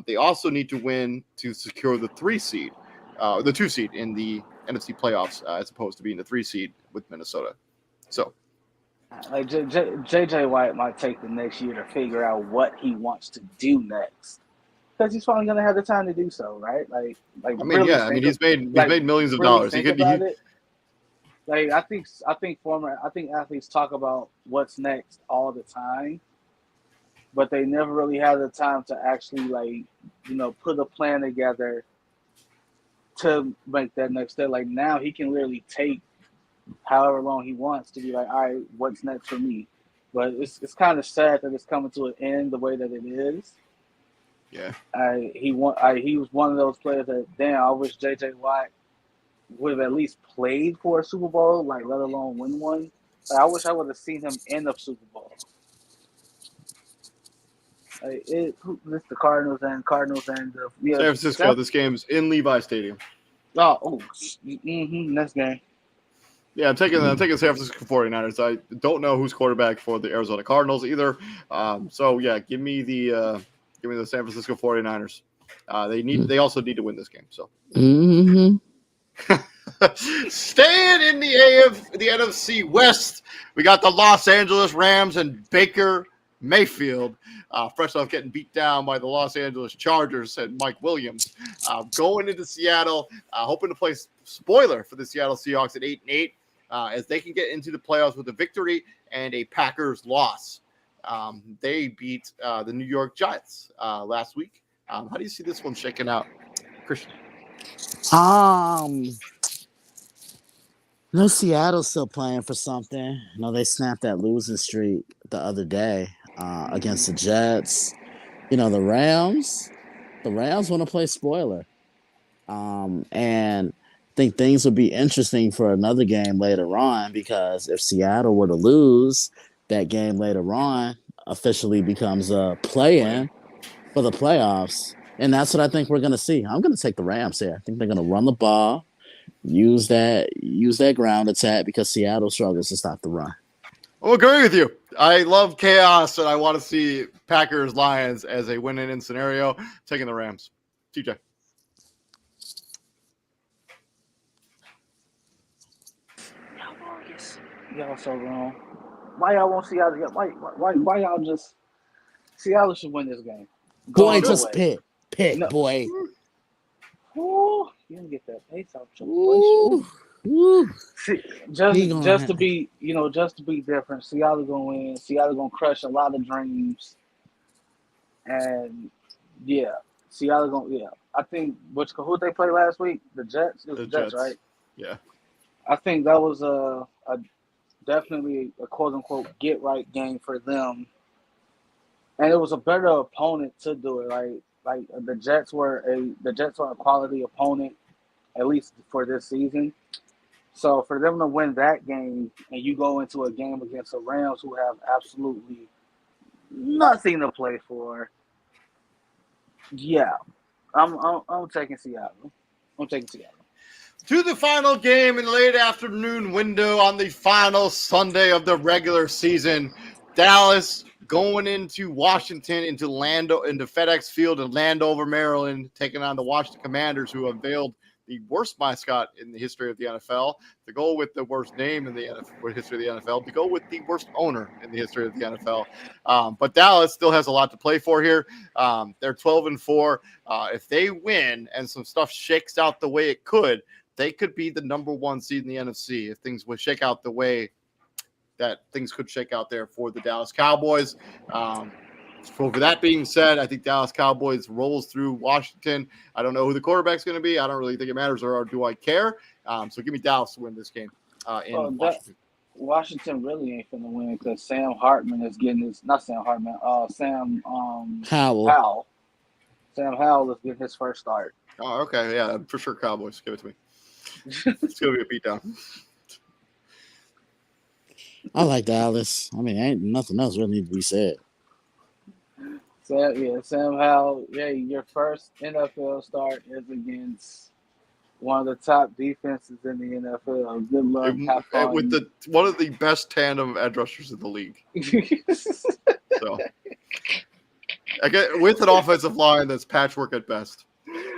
They also need to win to secure the 2 seed in the NFC playoffs, as opposed to being the 3 seed with Minnesota. So, like JJ White might take the next year to figure out what he wants to do next, because he's probably gonna have the time to do so, right? Like I mean, really yeah, I mean, he's made millions of dollars. Think about it. Like I think athletes talk about what's next all the time, but they never really have the time to actually put a plan together to make that next step. Like now he can literally take however long he wants to be like, all right, what's next for me? But it's kind of sad that it's coming to an end the way that it is. Yeah. He was one of those players that, damn, I wish JJ Watt would have at least played for a Super Bowl, like let alone win one. Like, I wish I would have seen him in the Super Bowl. This the Cardinals and the San Francisco. This game's in Levi Stadium. Next game. Yeah, I'm taking San Francisco 49ers. I don't know who's quarterback for the Arizona Cardinals either. So yeah, give me the San Francisco 49ers. They also need to win this game. So staying in the NFC West, we got the Los Angeles Rams and Baker Mayfield, fresh off getting beat down by the Los Angeles Chargers and Mike Williams, going into Seattle, hoping to play spoiler for the Seattle Seahawks at 8-8, as they can get into the playoffs with a victory and a Packers loss. They beat the New York Giants last week. How do you see this one shaking out, Christian? No, Seattle's still playing for something. They snapped that losing streak the other day against the Jets. The Rams want to play spoiler. And I think things would be interesting for another game later on, because if Seattle were to lose, that game later on officially becomes a play-in for the playoffs. And that's what I think we're going to see. I'm going to take the Rams here. I think they're going to run the ball, use that ground attack, because Seattle struggles to stop the run. I'll agree with you. I love chaos, and I want to see Packers-Lions as a win-in scenario. Taking the Rams. TJ. Y'all so wrong. Why y'all won't Seattle? Why y'all just Seattle should win this game? Boy, just pick, no. Boy. Ooh, you didn't get that pace out your voice. Just to be different. Seattle gonna win. Seattle gonna crush a lot of dreams. And yeah, Seattle gonna I think who they played last week? The Jets. It was the Jets, right? Yeah. I think that was a definitely a quote unquote get right game for them. And it was a better opponent to do it. Like the Jets are a quality opponent, at least for this season. So for them to win that game, and you go into a game against the Rams, who have absolutely nothing to play for, yeah, I'm taking Seattle. To the final game in the late afternoon window on the final Sunday of the regular season, Dallas going into Washington, into FedEx Field in Landover, Maryland, taking on the Washington Commanders, who unveiled the worst mascot in the history of the NFL, to go with the worst name in the history of the NFL, to go with the worst owner in the history of the NFL. But Dallas still has a lot to play for here. They're 12-4. If they win and some stuff shakes out the way it could, they could be the number 1 seed in the NFC if things would shake out the way that things could shake out there for the Dallas Cowboys. So for that being said, I think Dallas Cowboys rolls through Washington. I don't know who the quarterback's going to be. I don't really think it matters, or do I care? So give me Dallas to win this game in Washington. Washington really ain't going to win, because Sam Hartman is getting his – not Sam Hartman, Sam Howell. Sam Howell is getting his first start. Oh, okay. Yeah, for sure, Cowboys. Give it to me. It's going to be a beatdown. I like Dallas. I mean, ain't nothing else really need to be said. Sam Howell. Yeah, your first NFL start is against one of the top defenses in the NFL. Good luck, have With fun. one of the best tandem edge rushers in the league. So, with an offensive line that's patchwork at best.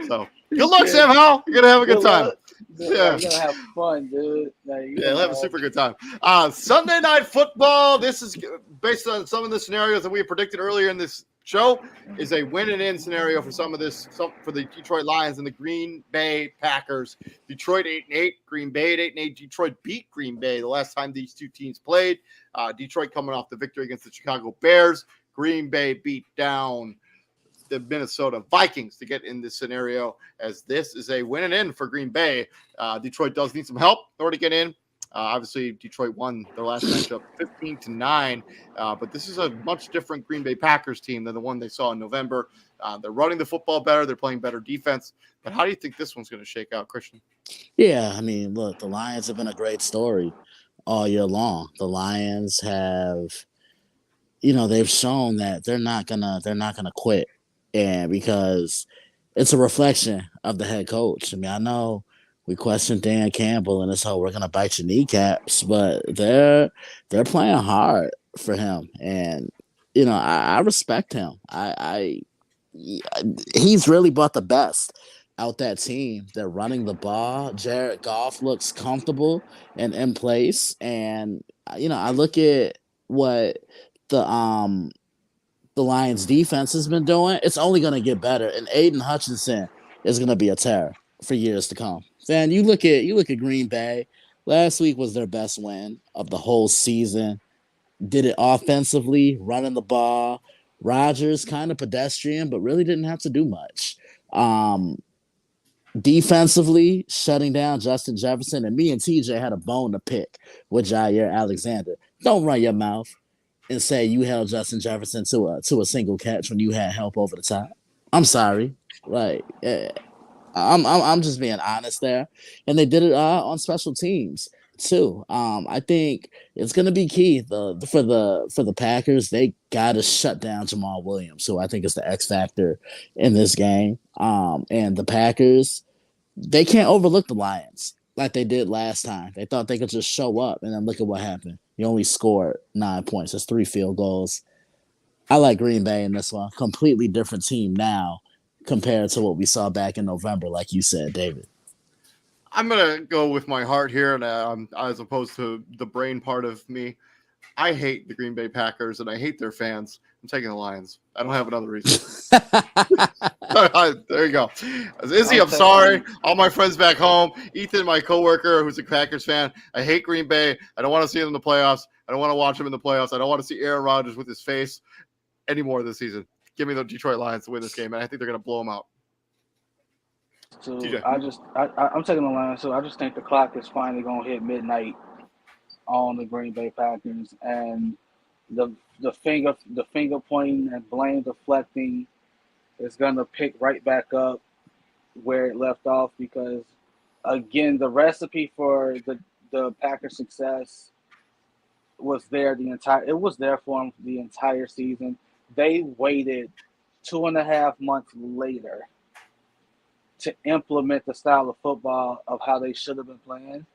So, good luck, Sam Howell. You're gonna have a good time. Yeah, you're gonna have fun, dude. You'll have a super good time. Sunday Night Football. This is based on some of the scenarios that we predicted earlier in this show. Is a win and in scenario for for the Detroit Lions and the Green Bay Packers. Detroit 8-8, Green Bay 8-8. Detroit beat Green Bay the last time these two teams played. Detroit coming off the victory against the Chicago Bears. Green Bay beat down the Minnesota Vikings to get in this scenario, as this is a win and in for Green Bay. Detroit does need some help in order to get in. Obviously, Detroit won their last matchup 15-9, but this is a much different Green Bay Packers team than the one they saw in November. They're running the football better. They're playing better defense. But how do you think this one's going to shake out, Christian? Yeah, I mean, look, the Lions have been a great story all year long. The Lions have, they've shown that they're not gonna quit, and because it's a reflection of the head coach. I mean, I know we question Dan Campbell and this whole "we're gonna bite your kneecaps," but they're playing hard for him, and I respect him. He's really brought the best out that team. They're running the ball. Jared Goff looks comfortable and in place, and I look at what the Lions defense has been doing. It's only going to get better, and Aiden Hutchinson is going to be a terror for years to come. Then you look at Green Bay. Last week was their best win of the whole season. Did it offensively, running the ball. Rodgers kind of pedestrian, but really didn't have to do much. Defensively, shutting down Justin Jefferson, and me and TJ had a bone to pick with Jair Alexander. Don't run your mouth and say you held Justin Jefferson to a single catch when you had help over the top. I'm sorry, I'm just being honest there, and they did it on special teams too. I think it's going to be key for the Packers. They got to shut down Jamal Williams, who I think is the X factor in this game. And the Packers, they can't overlook the Lions like they did last time. They thought they could just show up, and then look at what happened. You only scored 9 points. That's 3 field goals. I like Green Bay in this one. Completely different team now compared to what we saw back in November, like you said, David. I'm going to go with my heart here, and as opposed to the brain part of me. I hate the Green Bay Packers, and I hate their fans. I'm taking the Lions. I don't have another reason. There you go. Izzy, I'm sorry. All my friends back home. Ethan, my coworker, who's a Packers fan. I hate Green Bay. I don't want to see them in the playoffs. I don't want to watch them in the playoffs. I don't want to see Aaron Rodgers with his face anymore this season. Give me the Detroit Lions to win this game, and I think they're going to blow them out. So I'm taking the Lions. So I just think the clock is finally going to hit midnight on the Green Bay Packers, and the finger pointing and blame deflecting is going to pick right back up where it left off, because again, the recipe for the Packers' success was there for them the entire season. They waited 2.5 months later to implement the style of football of how they should have been playing.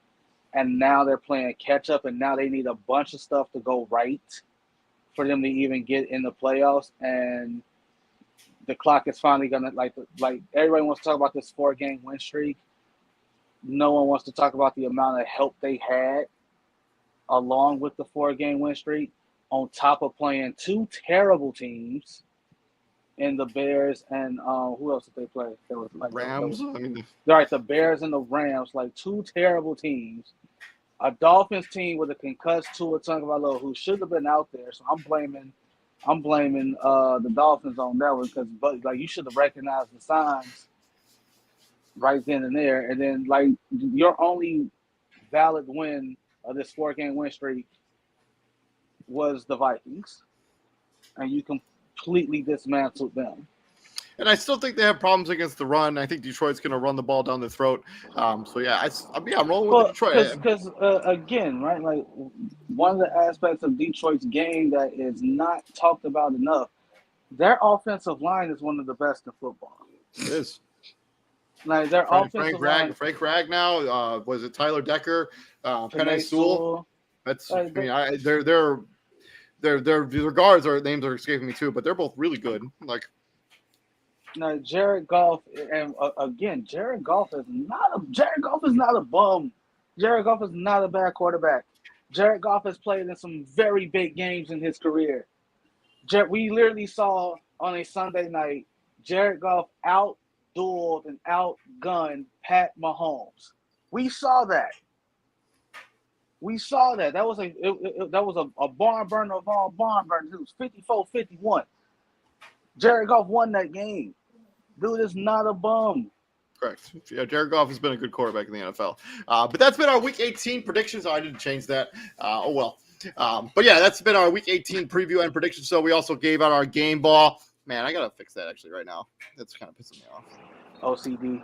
And now they're playing catch up, and now they need a bunch of stuff to go right for them to even get in the playoffs. And the clock is finally gonna like everybody wants to talk about this 4-game win streak. No one wants to talk about the amount of help they had along with the 4-game win streak, on top of playing 2 terrible teams in the Bears and who else did they play? There was Rams. The Bears and the Rams, like 2 terrible teams. A Dolphins team with a concussed Tua Tagovailoa who should have been out there. So I'm blaming the Dolphins on that one, because you should have recognized the signs right then and there. And then your only valid win of this 4-game win streak was the Vikings, and you completely dismantled them. And I still think they have problems against the run. I think Detroit's going to run the ball down the throat. I'm rolling with Detroit. Because again, right, one of the aspects of Detroit's game that is not talked about enough Their offensive line is one of the best in football. It is. Like their offensive line, Frank Ragnow, was it Tyler Decker, Penei Panay Sewell? Sewell. That's Like, their guards names are escaping me too, but they're both really good. Like Jared Goff, and again, Jared Goff is not a bum. Jared Goff is not a bad quarterback. Jared Goff has played in some very big games in his career. We literally saw on a Sunday night Jared Goff out-dueled and outgunned Pat Mahomes. We saw that. That was a barn burner of all barn burners. It was 54-51. Jared Goff won that game. Dude is not a bum. correct. Yeah, Jared Goff has been a good quarterback in the NFL. But that's been our Week 18 predictions. I didn't change that. Oh well. But yeah, that's been our Week 18 preview and prediction. So we also gave out our game ball. Man, I gotta fix that actually right now. That's kind of pissing me off. OCD.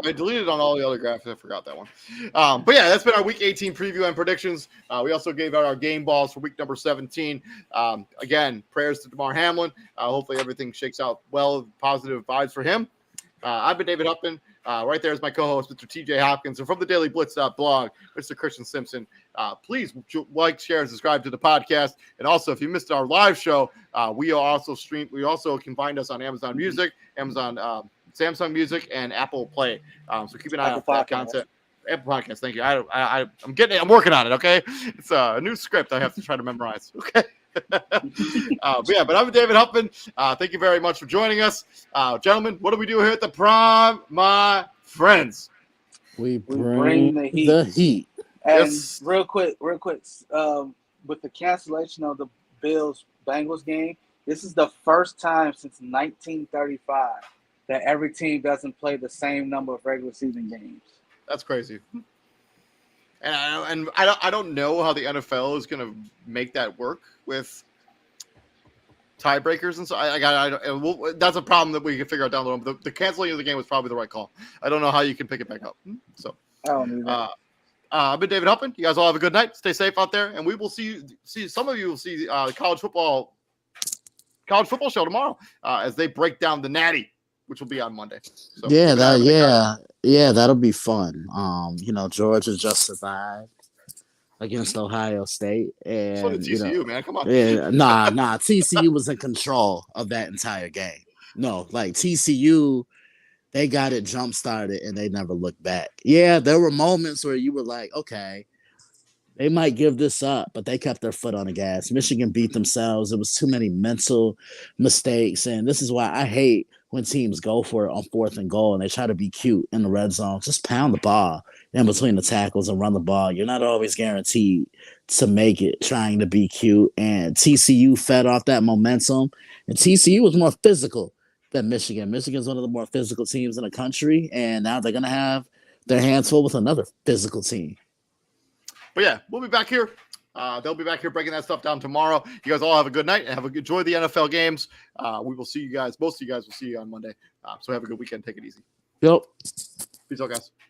I deleted on all the other graphics. I forgot that one. But yeah, that's been our Week 18 preview and predictions. We also gave out our game balls for week number 17. Again, prayers to Damar Hamlin. Hopefully everything shakes out well. Positive vibes for him. I've been David Huffman. Right there is my co-host, Mr. TJ Hopkins. And from the dailyblitz.blog, Mr. Christian Simpson. Please like, share, and subscribe to the podcast. And also, if you missed our live show, we also can find us on Amazon Music, Samsung Music, and Apple Play. So keep an eye out for that content. Apple Podcast. Thank you. I'm working on it. Okay, it's a new script I have to try to memorize. Okay. But I'm David Huffman. Thank you very much for joining us, gentlemen. What do we do here at the Prime, my friends? We bring the heat. And Yes. real quick, with the cancellation of the Bills-Bengals game, this is the first time since 1935 that every team doesn't play the same number of regular season games. That's crazy. And I don't know how the NFL is going to make that work with tiebreakers and so that's a problem that we can figure out down the road. The canceling of the game was probably the right call. I don't know how you can pick it back up. So I don't either. I've been David Huffman. You guys all have a good night. Stay safe out there, and we will see some of you will see the college football show tomorrow as they break down the Natty, which will be on Monday. So that'll be fun. Georgia just survived against Ohio State, and so did TCU, man. Come on. Yeah, nah. TCU was in control of that entire game. No, like TCU, they got it jump started and they never looked back. Yeah, there were moments where you were like, okay, they might give this up, but they kept their foot on the gas. Michigan beat themselves. It was too many mental mistakes, and this is why I hate when teams go for it on 4th and goal and they try to be cute in the red zone. Just pound the ball in between the tackles and run the ball. You're not always guaranteed to make it trying to be cute, and TCU fed off that momentum, and TCU was more physical than Michigan. Michigan's one of the more physical teams in the country, and now they're going to have their hands full with another physical team. But yeah, we'll be back here. They'll be back here breaking that stuff down tomorrow. You guys all have a good night and enjoy the NFL games. We will see you guys. Most of you guys will see you on Monday. So have a good weekend. Take it easy. Yep. Peace out, guys.